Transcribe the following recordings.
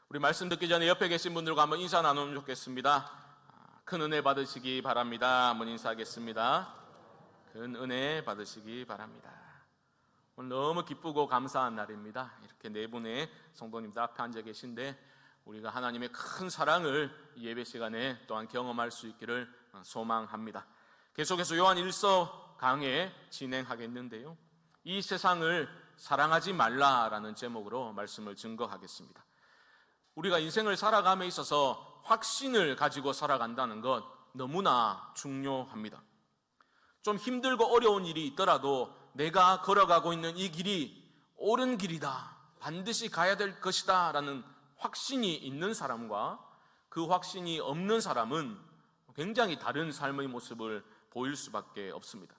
우리 말씀 듣기 전에 옆에 계신 분들과 한번 인사 나누면 좋겠습니다. 큰 은혜 받으시기 바랍니다. 한번 인사하겠습니다. 큰 은혜 받으시기 바랍니다. 오늘 너무 기쁘고 감사한 날입니다. 이렇게 네 분의 성도님들 앞에 앉아 계신데 우리가 하나님의 큰 사랑을 예배 시간에 또한 경험할 수 있기를 소망합니다. 계속해서 요한 1서 강해 진행하겠는데요, 이 세상을 사랑하지 말라라는 제목으로 말씀을 증거하겠습니다. 우리가 인생을 살아감에 있어서 확신을 가지고 살아간다는 것 너무나 중요합니다. 좀 힘들고 어려운 일이 있더라도 내가 걸어가고 있는 이 길이 옳은 길이다, 반드시 가야 될 것이다 라는 확신이 있는 사람과 그 확신이 없는 사람은 굉장히 다른 삶의 모습을 보일 수밖에 없습니다.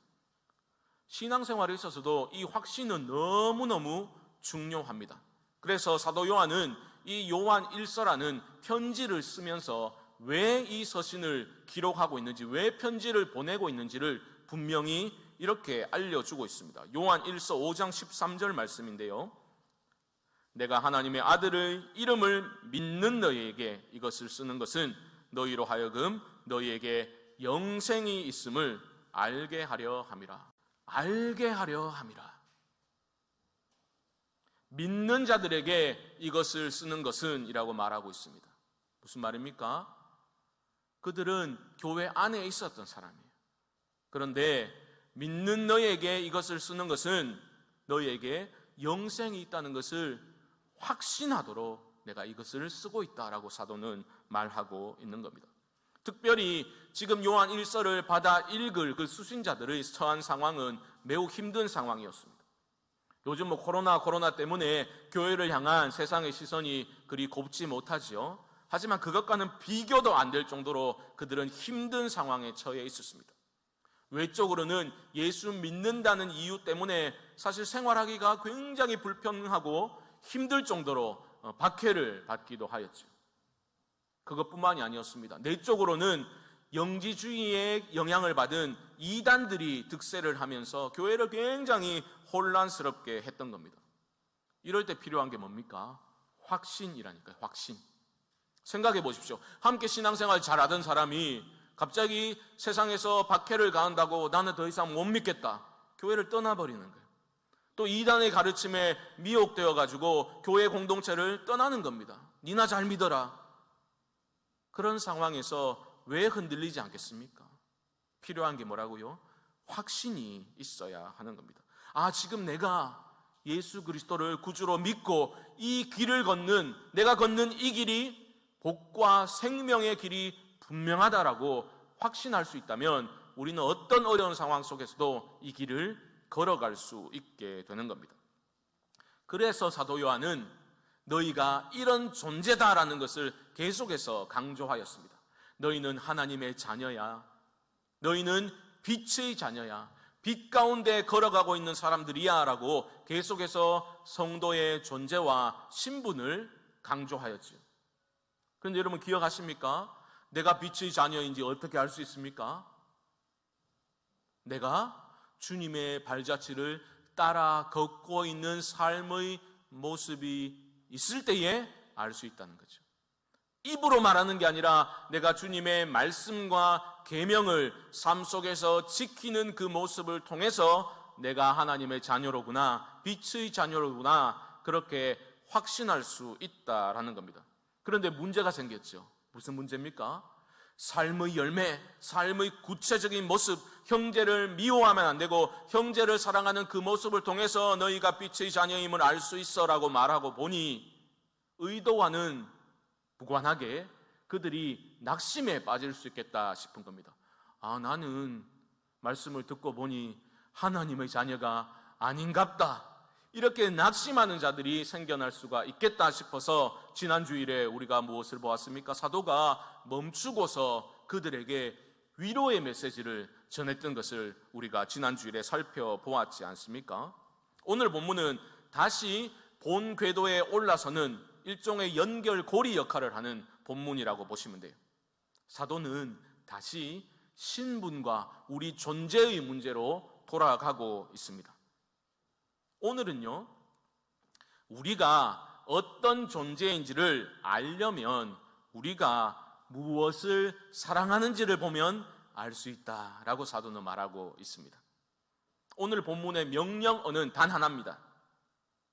신앙생활에 있어서도 이 확신은 너무너무 중요합니다. 그래서 사도 요한은 이 요한 1서라는 편지를 쓰면서 왜 이 서신을 기록하고 있는지, 왜 편지를 보내고 있는지를 분명히 이렇게 알려주고 있습니다. 요한 1서 5장 13절 말씀인데요, 내가 하나님의 아들의 이름을 믿는 너희에게 이것을 쓰는 것은 너희로 하여금 너희에게 영생이 있음을 알게 하려 함이라. 알게 하려 함이라. 믿는 자들에게 이것을 쓰는 것은 이라고 말하고 있습니다. 무슨 말입니까? 그들은 교회 안에 있었던 사람이에요. 그런데 믿는 너희에게 이것을 쓰는 것은 너희에게 영생이 있다는 것을 확신하도록 내가 이것을 쓰고 있다라고 사도는 말하고 있는 겁니다. 특별히 지금 요한 1서를 받아 읽을 그 수신자들의 처한 상황은 매우 힘든 상황이었습니다. 요즘 코로나 때문에 교회를 향한 세상의 시선이 그리 곱지 못하지요. 하지만 그것과는 비교도 안 될 정도로 그들은 힘든 상황에 처해 있었습니다. 외적으로는 예수 믿는다는 이유 때문에 사실 생활하기가 굉장히 불편하고 힘들 정도로 박해를 받기도 하였죠. 그것뿐만이 아니었습니다. 내적으로는 영지주의의 영향을 받은 이단들이 득세를 하면서 교회를 굉장히 혼란스럽게 했던 겁니다. 이럴 때 필요한 게 뭡니까? 확신이라니까요. 확신. 생각해 보십시오. 함께 신앙생활 잘하던 사람이 갑자기 세상에서 박해를 가한다고 나는 더 이상 못 믿겠다, 교회를 떠나버리는 거예요. 또 이단의 가르침에 미혹되어 가지고 교회 공동체를 떠나는 겁니다. 니나 잘 믿어라. 그런 상황에서 왜 흔들리지 않겠습니까? 필요한 게 뭐라고요? 확신이 있어야 하는 겁니다. 지금 내가 예수 그리스도를 구주로 믿고 이 길을 걷는, 내가 걷는 이 길이 복과 생명의 길이 분명하다라고 확신할 수 있다면 우리는 어떤 어려운 상황 속에서도 이 길을 걸어갈 수 있게 되는 겁니다. 그래서 사도 요한은 너희가 이런 존재다라는 것을 계속해서 강조하였습니다. 너희는 하나님의 자녀야. 너희는 빛의 자녀야. 빛 가운데 걸어가고 있는 사람들이야 라고 계속해서 성도의 존재와 신분을 강조하였죠. 그런데 여러분 기억하십니까? 내가 빛의 자녀인지 어떻게 알 수 있습니까? 내가 주님의 발자취를 따라 걷고 있는 삶의 모습이 있을 때에 알 수 있다는 거죠. 입으로 말하는 게 아니라 내가 주님의 말씀과 계명을 삶 속에서 지키는 그 모습을 통해서 내가 하나님의 자녀로구나, 빛의 자녀로구나, 그렇게 확신할 수 있다라는 겁니다. 그런데 문제가 생겼죠. 무슨 문제입니까? 삶의 열매, 삶의 구체적인 모습, 형제를 미워하면 안 되고 형제를 사랑하는 그 모습을 통해서 너희가 빛의 자녀임을 알 수 있어 라고 말하고 보니 의도와는 무관하게 그들이 낙심에 빠질 수 있겠다 싶은 겁니다. 나는 말씀을 듣고 보니 하나님의 자녀가 아닌갑다, 이렇게 낙심하는 자들이 생겨날 수가 있겠다 싶어서 지난 주일에 우리가 무엇을 보았습니까? 사도가 멈추고서 그들에게 위로의 메시지를 전했던 것을 우리가 지난 주일에 살펴보았지 않습니까? 오늘 본문은 다시 본 궤도에 올라서는 일종의 연결고리 역할을 하는 본문이라고 보시면 돼요. 사도는 다시 신분과 우리 존재의 문제로 돌아가고 있습니다. 오늘은요, 우리가 어떤 존재인지를 알려면 우리가 무엇을 사랑하는지를 보면 알 수 있다라고 사도는 말하고 있습니다. 오늘 본문의 명령어는 단 하나입니다.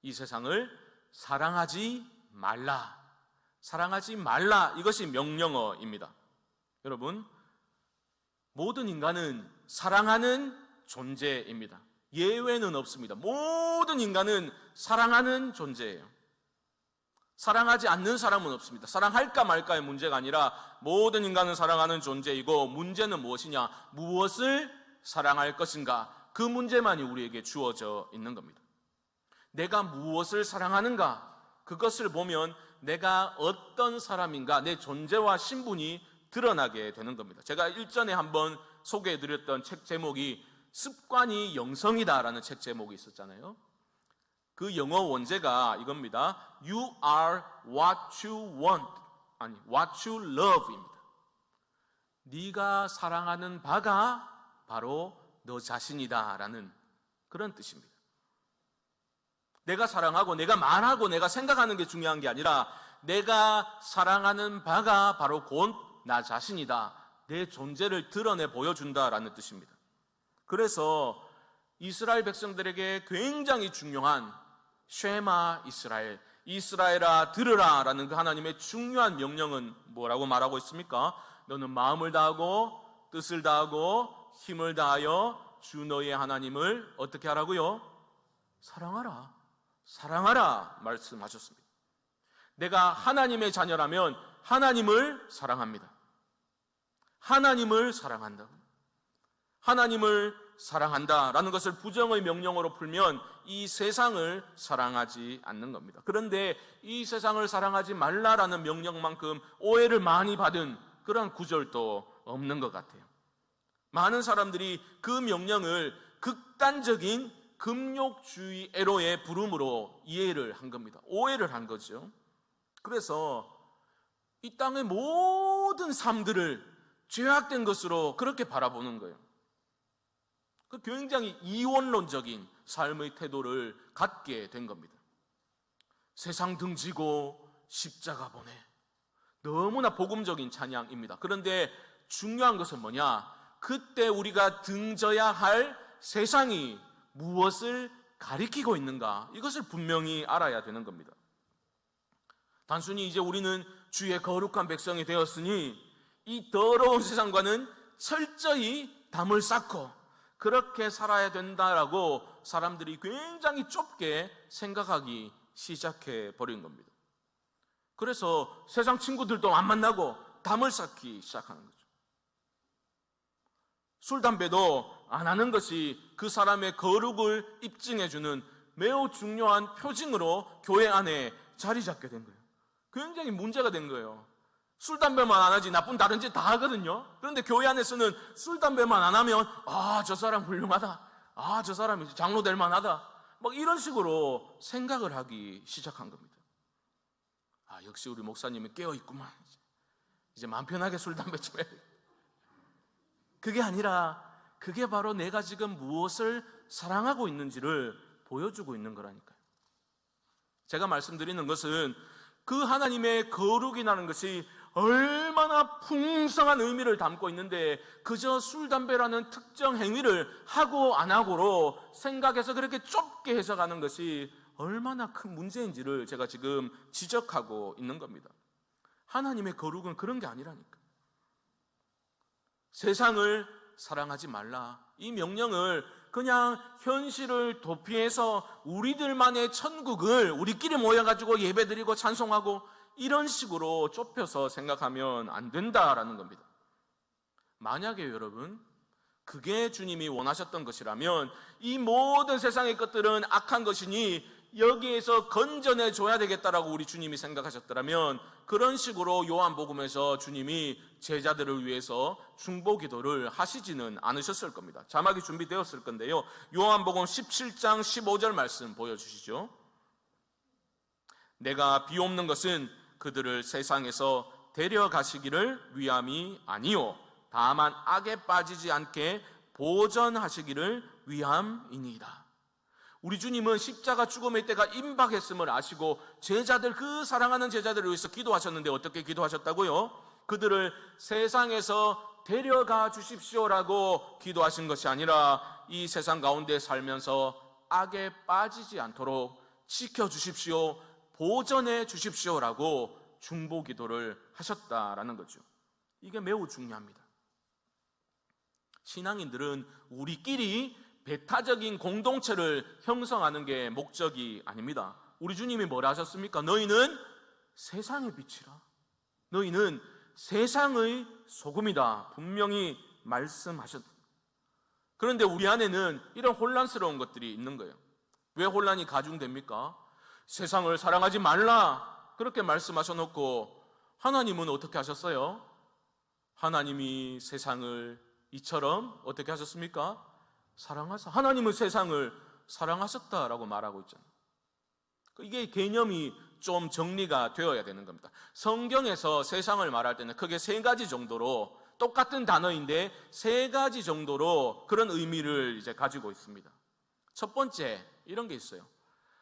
이 세상을 사랑하지 말라. 사랑하지 말라. 이것이 명령어입니다. 여러분, 모든 인간은 사랑하는 존재입니다. 예외는 없습니다. 모든 인간은 사랑하는 존재예요. 사랑하지 않는 사람은 없습니다. 사랑할까 말까의 문제가 아니라 모든 인간은 사랑하는 존재이고, 문제는 무엇이냐? 무엇을 사랑할 것인가? 그 문제만이 우리에게 주어져 있는 겁니다. 내가 무엇을 사랑하는가? 그것을 보면 내가 어떤 사람인가, 내 존재와 신분이 드러나게 되는 겁니다. 제가 일전에 한번 소개해드렸던 책 제목이 습관이 영성이다라는 책 제목이 있었잖아요. 그 영어 원제가 이겁니다. You are what you want, 아니 what you love입니다. 네가 사랑하는 바가 바로 너 자신이다라는 그런 뜻입니다. 내가 사랑하고 내가 말하고 내가 생각하는 게 중요한 게 아니라 내가 사랑하는 바가 바로 곧 나 자신이다. 내 존재를 드러내 보여준다라는 뜻입니다. 그래서 이스라엘 백성들에게 굉장히 중요한 쉐마 이스라엘, 이스라엘아 들으라 라는 그 하나님의 중요한 명령은 뭐라고 말하고 있습니까? 너는 마음을 다하고 뜻을 다하고 힘을 다하여 주 너의 하나님을 어떻게 하라고요? 사랑하라. 사랑하라 말씀하셨습니다. 내가 하나님의 자녀라면 하나님을 사랑합니다. 하나님을 사랑한다. 하나님을 사랑한다라는 것을 부정의 명령어로 풀면 이 세상을 사랑하지 않는 겁니다. 그런데 이 세상을 사랑하지 말라라는 명령만큼 오해를 많이 받은 그런 구절도 없는 것 같아요. 많은 사람들이 그 명령을 극단적인 금욕주의 애로의 부름으로 이해를 한 겁니다. 오해를 한 거죠. 그래서 이 땅의 모든 삶들을 죄악된 것으로 그렇게 바라보는 거예요. 그 굉장히 이원론적인 삶의 태도를 갖게 된 겁니다. 세상 등지고 십자가 보내. 너무나 복음적인 찬양입니다. 그런데 중요한 것은 뭐냐? 그때 우리가 등져야 할 세상이 무엇을 가리키고 있는가? 이것을 분명히 알아야 되는 겁니다. 단순히 이제 우리는 주의 거룩한 백성이 되었으니 이 더러운 세상과는 철저히 담을 쌓고 그렇게 살아야 된다라고 사람들이 굉장히 좁게 생각하기 시작해 버린 겁니다. 그래서 세상 친구들도 안 만나고 담을 쌓기 시작하는 거죠. 술, 담배도 안 하는 것이 그 사람의 거룩을 입증해주는 매우 중요한 표징으로 교회 안에 자리 잡게 된 거예요. 굉장히 문제가 된 거예요. 술, 담배만 안 하지 나쁜 다른 짓 다 하거든요. 그런데 교회 안에서는 술, 담배만 안 하면 저 사람 훌륭하다. 저 사람이 장로 될 만하다. 막 이런 식으로 생각을 하기 시작한 겁니다. 역시 우리 목사님이 깨어있구만. 이제 마음 편하게 술, 담배 좀 해. 그게 아니라 그게 바로 내가 지금 무엇을 사랑하고 있는지를 보여주고 있는 거라니까요. 제가 말씀드리는 것은 그 하나님의 거룩이라는 것이 얼마나 풍성한 의미를 담고 있는데 그저 술, 담배라는 특정 행위를 하고 안 하고로 생각해서 그렇게 좁게 해석하는 것이 얼마나 큰 문제인지를 제가 지금 지적하고 있는 겁니다. 하나님의 거룩은 그런 게 아니라니까. 세상을 사랑하지 말라. 이 명령을 그냥 현실을 도피해서 우리들만의 천국을 우리끼리 모여가지고 예배드리고 찬송하고 이런 식으로 좁혀서 생각하면 안 된다라는 겁니다. 만약에 여러분 그게 주님이 원하셨던 것이라면 이 모든 세상의 것들은 악한 것이니 여기에서 건져내줘야 되겠다라고 우리 주님이 생각하셨더라면 그런 식으로 요한복음에서 주님이 제자들을 위해서 중보기도를 하시지는 않으셨을 겁니다. 자막이 준비되었을 건데요. 요한복음 17장 15절 말씀 보여주시죠. 내가 비옵는 것은 그들을 세상에서 데려가시기를 위함이 아니요 다만 악에 빠지지 않게 보전하시기를 위함이니이다. 우리 주님은 십자가 죽음의 때가 임박했음을 아시고 제자들, 그 사랑하는 제자들을 위해서 기도하셨는데 어떻게 기도하셨다고요? 그들을 세상에서 데려가 주십시오라고 기도하신 것이 아니라 이 세상 가운데 살면서 악에 빠지지 않도록 지켜주십시오, 보전해 주십시오라고 중보 기도를 하셨다라는 거죠. 이게 매우 중요합니다. 신앙인들은 우리끼리 배타적인 공동체를 형성하는 게 목적이 아닙니다. 우리 주님이 뭐라 하셨습니까? 너희는 세상의 빛이라, 너희는 세상의 소금이다, 분명히 말씀하셨다. 그런데 우리 안에는 이런 혼란스러운 것들이 있는 거예요. 왜 혼란이 가중됩니까? 세상을 사랑하지 말라 그렇게 말씀하셔놓고 하나님은 어떻게 하셨어요? 하나님이 세상을 이처럼 어떻게 하셨습니까? 사랑하사. 하나님은 세상을 사랑하셨다라고 말하고 있잖아요. 이게 개념이 좀 정리가 되어야 되는 겁니다. 성경에서 세상을 말할 때는 크게 세 가지 정도로, 똑같은 단어인데 세 가지 정도로 그런 의미를 이제 가지고 있습니다. 첫 번째, 이런 게 있어요.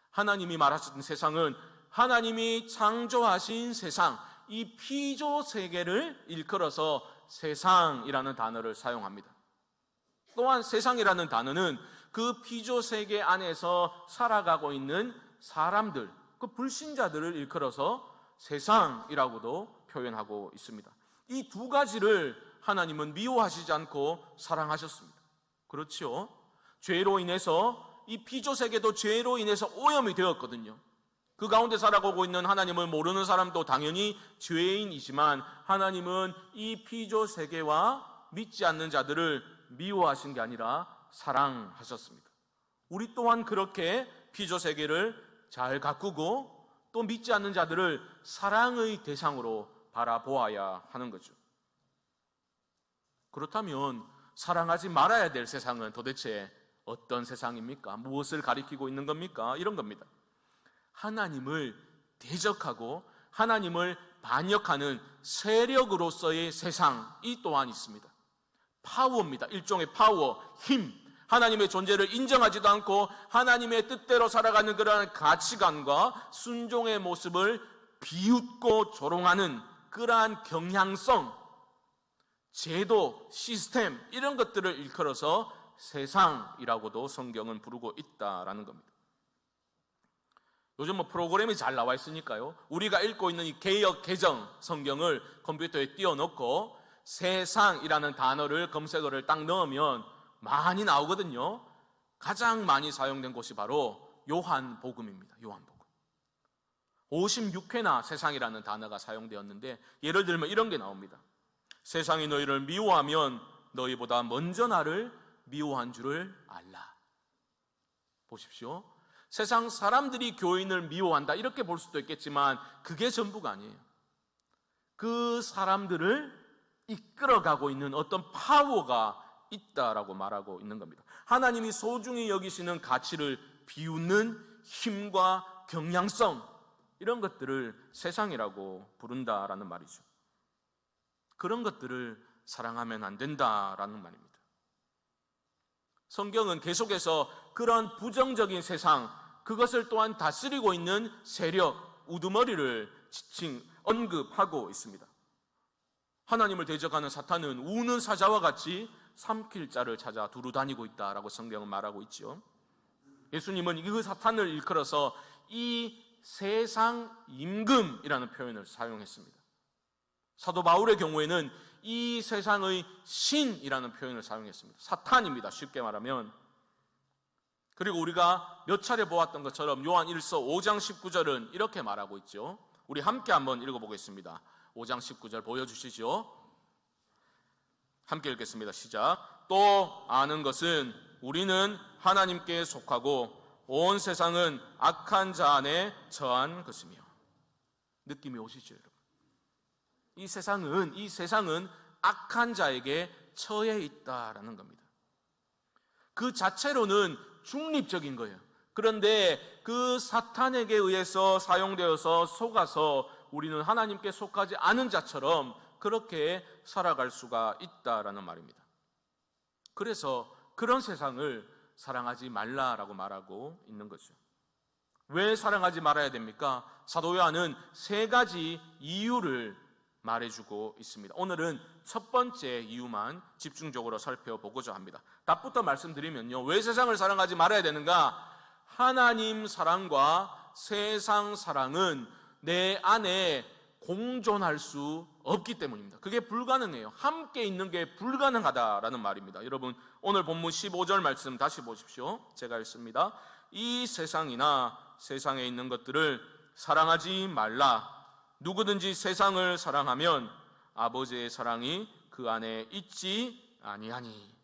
하나님이 말하셨던 세상은 하나님이 창조하신 세상, 이 피조 세계를 일컬어서 세상이라는 단어를 사용합니다. 또한 세상이라는 단어는 그 피조 세계 안에서 살아가고 있는 사람들, 그 불신자들을 일컬어서 세상이라고도 표현하고 있습니다. 이 두 가지를 하나님은 미워하시지 않고 사랑하셨습니다. 그렇죠? 죄로 인해서 이 피조 세계도 죄로 인해서 오염이 되었거든요. 그 가운데 살아가고 있는 하나님을 모르는 사람도 당연히 죄인이지만 하나님은 이 피조 세계와 믿지 않는 자들을 미워하신 게 아니라 사랑하셨습니다. 우리 또한 그렇게 피조 세계를 잘 가꾸고 또 믿지 않는 자들을 사랑의 대상으로 바라보아야 하는 거죠. 그렇다면 사랑하지 말아야 될 세상은 도대체 어떤 세상입니까? 무엇을 가리키고 있는 겁니까? 이런 겁니다. 하나님을 대적하고 하나님을 반역하는 세력으로서의 세상이 또한 있습니다. 파워입니다. 일종의 파워, 힘. 하나님의 존재를 인정하지도 않고 하나님의 뜻대로 살아가는 그러한 가치관과 순종의 모습을 비웃고 조롱하는 그러한 경향성, 제도, 시스템, 이런 것들을 일컬어서 세상이라고도 성경은 부르고 있다라는 겁니다. 요즘 프로그램이 잘 나와 있으니까요, 우리가 읽고 있는 이 개역 개정 성경을 컴퓨터에 띄워놓고 세상이라는 단어를 검색어를 딱 넣으면 많이 나오거든요. 가장 많이 사용된 곳이 바로 요한복음입니다. 요한복음. 56회나 세상이라는 단어가 사용되었는데, 예를 들면 이런 게 나옵니다. 세상이 너희를 미워하면 너희보다 먼저 나를 미워한 줄을 알라. 보십시오. 세상 사람들이 교인을 미워한다 이렇게 볼 수도 있겠지만 그게 전부가 아니에요. 그 사람들을 이끌어가고 있는 어떤 파워가 있다라고 말하고 있는 겁니다. 하나님이 소중히 여기시는 가치를 비웃는 힘과 경향성, 이런 것들을 세상이라고 부른다라는 말이죠. 그런 것들을 사랑하면 안 된다라는 말입니다. 성경은 계속해서 그런 부정적인 세상, 그것을 또한 다스리고 있는 세력, 우두머리를 언급하고 있습니다. 하나님을 대적하는 사탄은 우는 사자와 같이 삼킬 자를 찾아 두루 다니고 있다라고 성경은 말하고 있죠. 예수님은 그 사탄을 일컬어서 이 세상 임금이라는 표현을 사용했습니다. 사도 바울의 경우에는 이 세상의 신이라는 표현을 사용했습니다. 사탄입니다, 쉽게 말하면. 그리고 우리가 몇 차례 보았던 것처럼 요한 1서 5장 19절은 이렇게 말하고 있죠. 우리 함께 한번 읽어보겠습니다. 5장 19절 보여주시죠. 함께 읽겠습니다. 시작. 또 아는 것은 우리는 하나님께 속하고 온 세상은 악한 자 안에 처한 것이며. 느낌이 오시죠, 여러분? 이 세상은 악한 자에게 처해 있다라는 겁니다. 그 자체로는 중립적인 거예요. 그런데 그 사탄에게 의해서 사용되어서 속아서 우리는 하나님께 속하지 않은 자처럼 그렇게 살아갈 수가 있다라는 말입니다. 그래서 그런 세상을 사랑하지 말라라고 말하고 있는 거죠. 왜 사랑하지 말아야 됩니까? 사도 요한은 3가지 이유를 말해주고 있습니다. 오늘은 첫 번째 이유만 집중적으로 살펴보고자 합니다. 답부터 말씀드리면요, 왜 세상을 사랑하지 말아야 되는가? 하나님 사랑과 세상 사랑은 내 안에 공존할 수 없기 때문입니다. 그게 불가능해요. 함께 있는 게 불가능하다라는 말입니다. 여러분, 오늘 본문 15절 말씀 다시 보십시오. 제가 읽습니다. 이 세상이나 세상에 있는 것들을 사랑하지 말라. 누구든지 세상을 사랑하면 아버지의 사랑이 그 안에 있지 아니하니.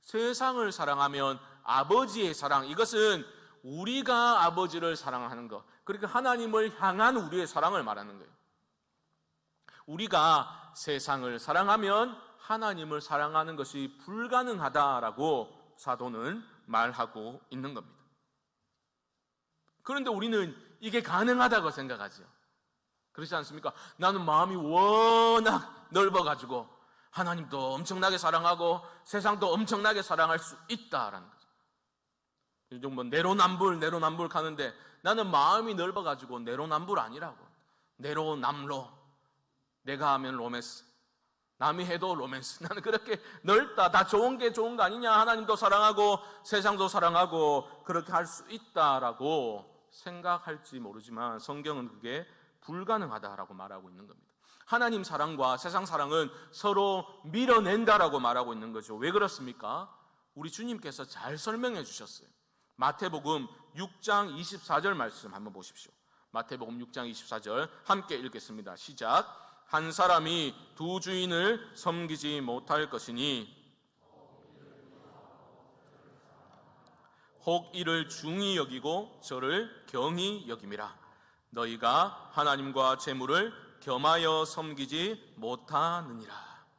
세상을 사랑하면 아버지의 사랑, 이것은 우리가 아버지를 사랑하는 것, 그러니까 하나님을 향한 우리의 사랑을 말하는 거예요. 우리가 세상을 사랑하면 하나님을 사랑하는 것이 불가능하다라고 사도는 말하고 있는 겁니다. 그런데 우리는 이게 가능하다고 생각하죠. 그렇지 않습니까? 나는 마음이 워낙 넓어가지고 하나님도 엄청나게 사랑하고 세상도 엄청나게 사랑할 수 있다라는 거죠. 요즘 뭐 내로남불 가는데 나는 마음이 넓어가지고 내로남불 아니라고. 내로남로. 내가 하면 로맨스, 남이 해도 로맨스. 나는 그렇게 넓다, 다 좋은 게 좋은 거 아니냐, 하나님도 사랑하고 세상도 사랑하고 그렇게 할 수 있다라고 생각할지 모르지만 성경은 그게 불가능하다라고 말하고 있는 겁니다. 하나님 사랑과 세상 사랑은 서로 밀어낸다라고 말하고 있는 거죠. 왜 그렇습니까? 우리 주님께서 잘 설명해 주셨어요. 마태복음 6장 24절 말씀 한번 보십시오. 마태복음 6장 24절 함께 읽겠습니다. 시작. 한 사람이 두 주인을 섬기지 못할 것이니 혹 이를 중히 여기고 저를 경히 여김이라. 너희가 하나님과 재물을 겸하여 섬기지 못하느니라.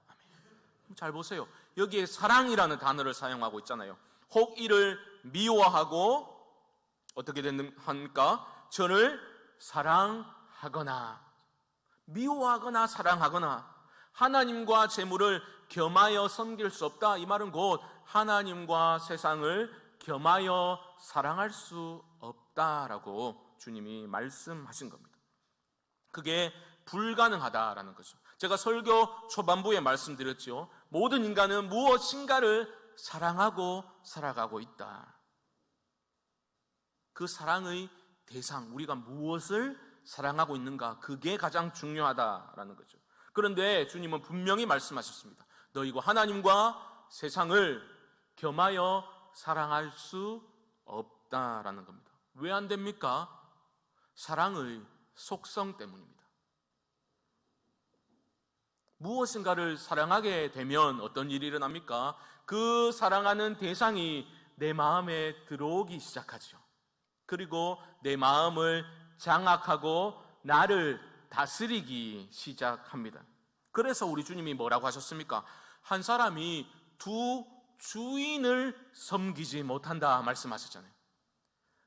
아멘. 잘 보세요. 여기에 사랑이라는 단어를 사용하고 있잖아요. 혹 이를 미워하고 어떻게 하니까 저를 사랑하거나, 미워하거나 사랑하거나, 하나님과 재물을 겸하여 섬길 수 없다. 이 말은 곧 하나님과 세상을 겸하여 사랑할 수 없다라고 주님이 말씀하신 겁니다. 그게 불가능하다라는 거죠. 제가 설교 초반부에 말씀드렸죠. 모든 인간은 무엇인가를 사랑하고 살아가고 있다. 그 사랑의 대상, 우리가 무엇을 사랑하고 있는가, 그게 가장 중요하다라는 거죠. 그런데 주님은 분명히 말씀하셨습니다. 너희가 하나님과 세상을 겸하여 사랑할 수 없다라는 겁니다. 왜 안 됩니까? 사랑의 속성 때문입니다. 무엇인가를 사랑하게 되면 어떤 일이 일어납니까? 그 사랑하는 대상이 내 마음에 들어오기 시작하죠. 그리고 내 마음을 장악하고 나를 다스리기 시작합니다. 그래서 우리 주님이 뭐라고 하셨습니까? 한 사람이 두 주인을 섬기지 못한다 말씀하셨잖아요.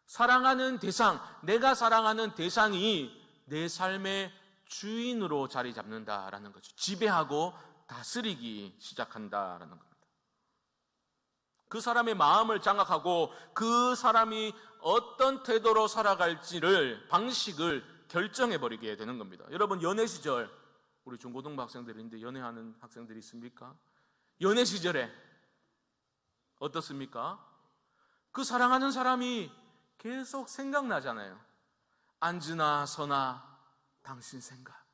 사랑하는 대상, 내가 사랑하는 대상이 내 삶의 주인으로 자리 잡는다라는 거죠. 지배하고 다스리기 시작한다라는 겁니다. 그 사람의 마음을 장악하고 그 사람이 어떤 태도로 살아갈지를, 방식을 결정해버리게 되는 겁니다. 여러분, 연애 시절, 우리 중고등부 학생들인데 연애하는 학생들이 있습니까? 연애 시절에 어떻습니까? 그 사랑하는 사람이 계속 생각나잖아요. 앉으나 서나 당신 생각.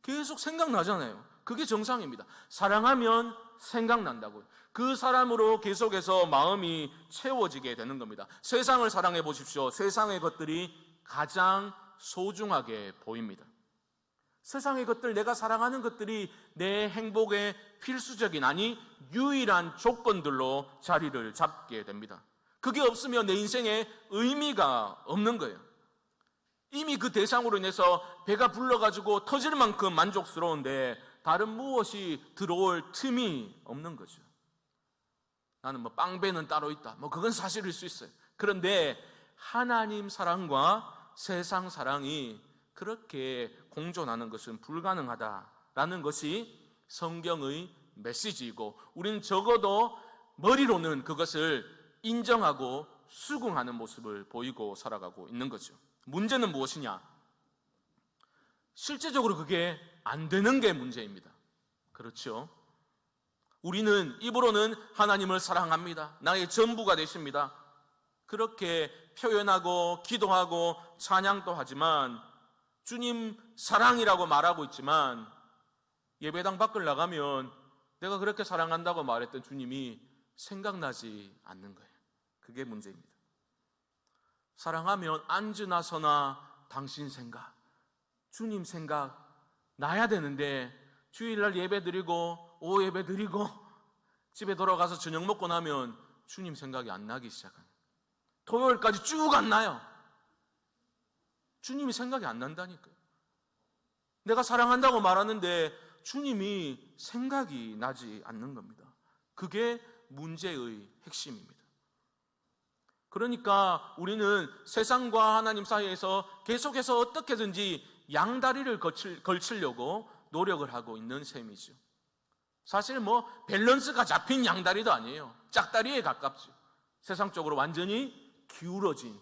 계속 생각나잖아요. 그게 정상입니다. 사랑하면 생각난다고요. 그 사람으로 계속해서 마음이 채워지게 되는 겁니다. 세상을 사랑해 보십시오. 세상의 것들이 가장 소중하게 보입니다. 세상의 것들, 내가 사랑하는 것들이 내 행복의 필수적인, 아니 유일한 조건들로 자리를 잡게 됩니다. 그게 없으면 내 인생에 의미가 없는 거예요. 이미 그 대상으로 인해서 배가 불러가지고 터질 만큼 만족스러운데 다른 무엇이 들어올 틈이 없는 거죠. 나는 뭐 빵배는 따로 있다, 뭐 그건 사실일 수 있어요. 그런데 하나님 사랑과 세상 사랑이 그렇게 공존하는 것은 불가능하다라는 것이 성경의 메시지이고, 우리는 적어도 머리로는 그것을 인정하고 수긍하는 모습을 보이고 살아가고 있는 거죠. 문제는 무엇이냐? 실제적으로 그게 안 되는 게 문제입니다. 그렇죠? 우리는 입으로는 하나님을 사랑합니다. 나의 전부가 되십니다. 그렇게 표현하고 기도하고 찬양도 하지만 주님 사랑이라고 말하고 있지만 예배당 밖을 나가면 내가 그렇게 사랑한다고 말했던 주님이 생각나지 않는 거예요. 그게 문제입니다. 사랑하면 앉으나 서나 당신 생각, 주님 생각 나야 되는데 주일날 예배 드리고 오후 예배 드리고 집에 돌아가서 저녁 먹고 나면 주님 생각이 안 나기 시작합니다. 토요일까지 쭉 안 나요. 주님이 생각이 안 난다니까요. 내가 사랑한다고 말하는데 주님이 생각이 나지 않는 겁니다. 그게 문제의 핵심입니다. 그러니까 우리는 세상과 하나님 사이에서 계속해서 어떻게든지 양다리를 걸치려고 노력을 하고 있는 셈이죠. 사실 밸런스가 잡힌 양다리도 아니에요. 짝다리에 가깝죠. 세상적으로 완전히 기울어진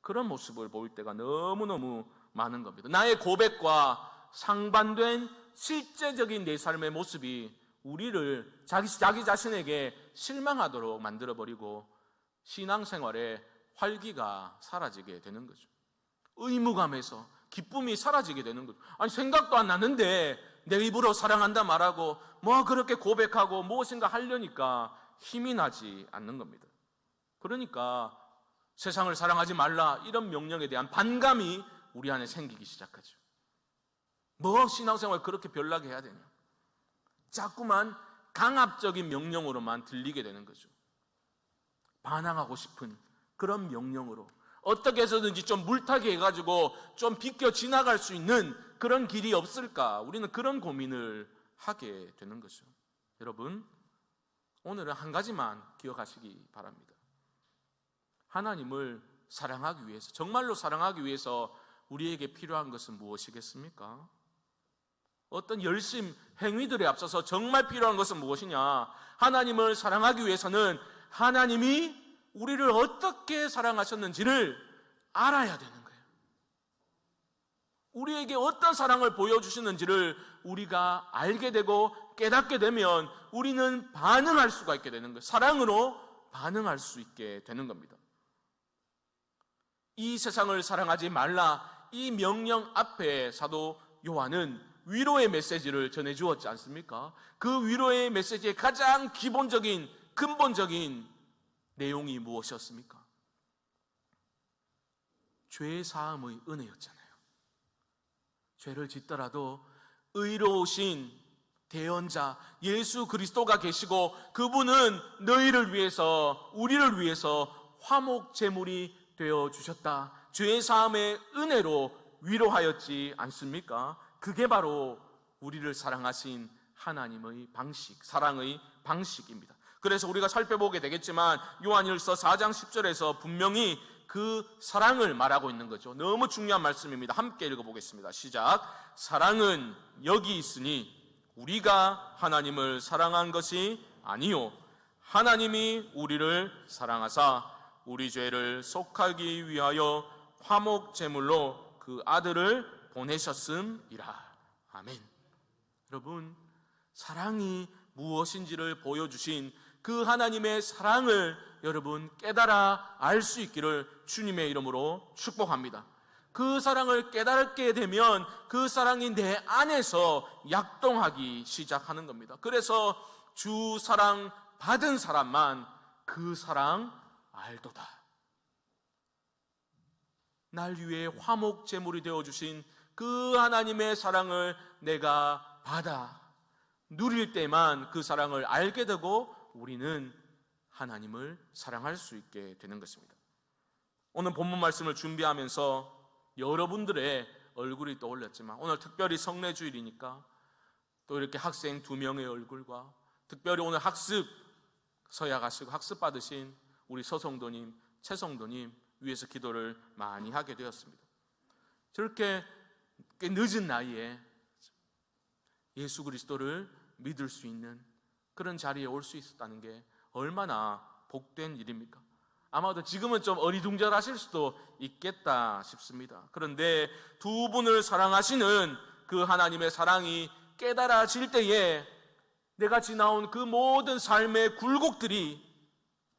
그런 모습을 보일 때가 너무너무 많은 겁니다. 나의 고백과 상반된 실제적인 내 삶의 모습이 우리를 자기 자신에게 실망하도록 만들어버리고 신앙생활에 활기가 사라지게 되는 거죠. 의무감에서 기쁨이 사라지게 되는 거죠. 아니 생각도 안 나는데 내 입으로 사랑한다 말하고 그렇게 고백하고 무엇인가 하려니까 힘이 나지 않는 겁니다. 그러니까 세상을 사랑하지 말라 이런 명령에 대한 반감이 우리 안에 생기기 시작하죠. 신앙생활 그렇게 별나게 해야 되냐? 자꾸만 강압적인 명령으로만 들리게 되는 거죠. 반항하고 싶은 그런 명령으로 어떻게 해서든지 좀 물타기 해가지고 좀 비껴 지나갈 수 있는 그런 길이 없을까? 우리는 그런 고민을 하게 되는 거죠. 여러분, 오늘은 한 가지만 기억하시기 바랍니다. 하나님을 사랑하기 위해서, 정말로 사랑하기 위해서 우리에게 필요한 것은 무엇이겠습니까? 어떤 열심, 행위들에 앞서서 정말 필요한 것은 무엇이냐? 하나님을 사랑하기 위해서는 하나님이 우리를 어떻게 사랑하셨는지를 알아야 되는 거예요. 우리에게 어떤 사랑을 보여주시는지를 우리가 알게 되고 깨닫게 되면 우리는 반응할 수가 있게 되는 거예요. 사랑으로 반응할 수 있게 되는 겁니다. 이 세상을 사랑하지 말라, 이 명령 앞에 사도 요한은 위로의 메시지를 전해주었지 않습니까? 그 위로의 메시지의 가장 기본적인, 근본적인 내용이 무엇이었습니까? 죄 사함의 은혜였잖아요. 죄를 짓더라도 의로우신 대언자 예수 그리스도가 계시고 그분은 너희를 위해서, 우리를 위해서 화목 제물이 되어 주셨다. 죄 사함의 은혜로 위로하였지 않습니까? 그게 바로 우리를 사랑하신 하나님의 방식, 사랑의 방식입니다. 그래서 우리가 살펴보게 되겠지만 요한일서 4장 10절에서 분명히 그 사랑을 말하고 있는 거죠. 너무 중요한 말씀입니다. 함께 읽어보겠습니다. 시작. 사랑은 여기 있으니 우리가 하나님을 사랑한 것이 아니요 하나님이 우리를 사랑하사 우리 죄를 속하기 위하여 화목 제물로 그 아들을 보내셨음이라. 아멘. 여러분, 사랑이 무엇인지를 보여주신 그 하나님의 사랑을 여러분 깨달아 알 수 있기를 주님의 이름으로 축복합니다. 그 사랑을 깨닫게 되면 그 사랑이 내 안에서 약동하기 시작하는 겁니다. 그래서 주 사랑 받은 사람만 그 사랑 알도다. 날 위해 화목 제물이 되어주신 그 하나님의 사랑을 내가 받아 누릴 때만 그 사랑을 알게 되고 우리는 하나님을 사랑할 수 있게 되는 것입니다. 오늘 본문 말씀을 준비하면서 여러분들의 얼굴이 떠올랐지만 오늘 특별히 성례주일이니까 또 이렇게 학생 2명의 얼굴과 특별히 오늘 학습 서약하시고 학습 받으신 우리 서성도님, 최성도님 위해서 기도를 많이 하게 되었습니다. 저렇게 꽤 늦은 나이에 예수 그리스도를 믿을 수 있는 그런 자리에 올 수 있었다는 게 얼마나 복된 일입니까? 아마도 지금은 좀 어리둥절하실 수도 있겠다 싶습니다. 그런데 두 분을 사랑하시는 그 하나님의 사랑이 깨달아질 때에 내가 지나온 그 모든 삶의 굴곡들이,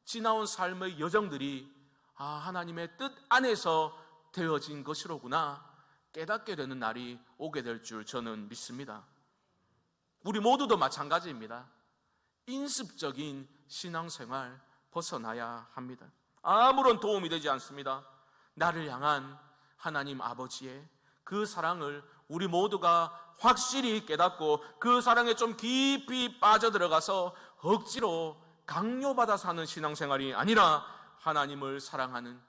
지나온 삶의 여정들이 하나님의 뜻 안에서 되어진 것이로구나 깨닫게 되는 날이 오게 될 줄 저는 믿습니다. 우리 모두도 마찬가지입니다. 인습적인 신앙생활 벗어나야 합니다. 아무런 도움이 되지 않습니다. 나를 향한 하나님 아버지의 그 사랑을 우리 모두가 확실히 깨닫고 그 사랑에 좀 깊이 빠져들어가서 억지로 강요받아 사는 신앙생활이 아니라 하나님을 사랑하는,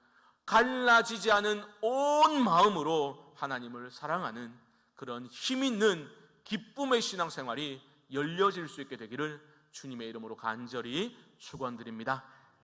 갈라지지 않은 온 마음으로 하나님을 사랑하는 그런 힘있는 기쁨의 신앙생활이 열려질 수 있게 되기를 주님의 이름으로 간절히 축원드립니다.